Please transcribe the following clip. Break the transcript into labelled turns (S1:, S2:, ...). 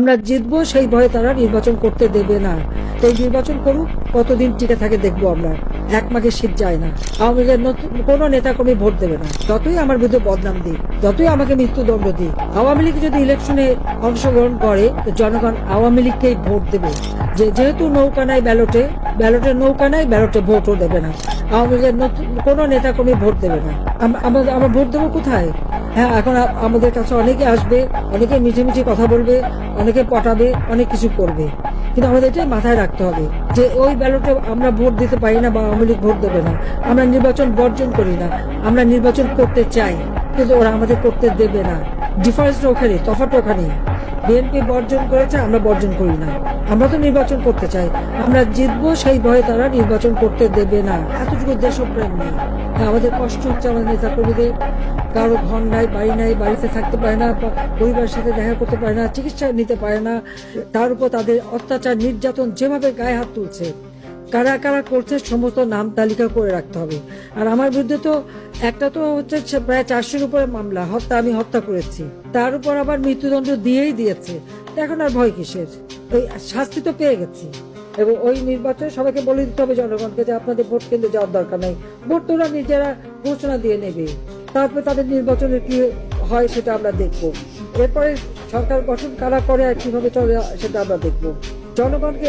S1: আমরা জিতবো সেই ভয়ে তারা নির্বাচন করতে দেবে না। এই নির্বাচন করুক, কতদিন টিকে থাকে দেখবো আমরা। এক মাঘে শীত যায় না। আওয়ামী লীগের কোনো নেতা কর্মী ভোট দেবে না, যতই আমার বিরুদ্ধে বদনাম দিই, যতই আমাকে মৃত্যুদণ্ড দিই। আওয়ামী লীগ যদি ইলেকশনে অংশগ্রহণ করে তো জনগণ আওয়ামী লীগকেই ভোট দেবে। যেহেতু নৌকা নাই ব্যালটে, ব্যালটের নৌকা নাই, ব্যালটে ভোটও দেবে না। আওয়ামী লীগের কোনো নেতা কর্মী ভোট দেবে না। আমরা ভোট দেবো কোথায়? হ্যাঁ, এখন আমাদের কাছে অনেকে আসবে, অনেকে মিছিমিছি কথা বলবে, অনেকে পটাবে, অনেক কিছু করবে, কিন্তু আমাদের এটাই মাথায় রাখতে হবে যে ওই ব্যালটে আমরা ভোট দিতে পারি না বা আওয়ামী লীগ ভোট দেবে না। আমরা নির্বাচন বর্জন করি না, আমরা নির্বাচন করতে চাই, কিন্তু ওরা আমাদের করতে দেবে না। ডিফারেন্সটা ওখানে, তফাৎ ওখানে। বিএনপি বর্জন করেছে, আমরা বর্জন করি না। আমরা তো নির্বাচন করতে চাই, আমরা জিতবো সেই ভয়ে তারা নির্বাচন করতে দেবে না। এতটুকু দেশপ্রেম নেই। আমাদের কষ্ট হচ্ছে আমাদের নেতা কর্মীদের। কারো ঘর নাই, বাড়ি নাই, বাড়িতে থাকতে পারে না, পরিবারের সাথে দেখা করতে পারে না, চিকিৎসা নিতে পারে না। তার উপর তাদের অত্যাচার, নির্যাতন, যেভাবে গায়ে হাত তুলছে, কারা কারা করছে সমস্ত নাম তালিকা করে রাখতে হবে। আর আমার বিরুদ্ধে তো একটা তো হচ্ছে প্রায় 400-র উপরে মামলা, আমি হত্যা করেছি, তার উপর আবার মৃত্যুদণ্ড দিয়েই দিয়েছে। এখন আর ভয় কিসের? ওই শাস্তি তো পেয়ে গেছি। এবং ওই নির্বাচনে সবাইকে বলে দিতে হবে জনগণকে যে আপনাদের ভোট কেন্দ্রে যাওয়ার দরকার নাই, ভোট তোরা নিজেরা ঘোষণা দিয়ে নেবে। তারপরে তাদের নির্বাচনের কি হয় সেটা আমরা দেখবো। এরপরে সরকার গঠন কারা করে আর কিভাবে চলে সেটা আমরা দেখবো। জনগণকে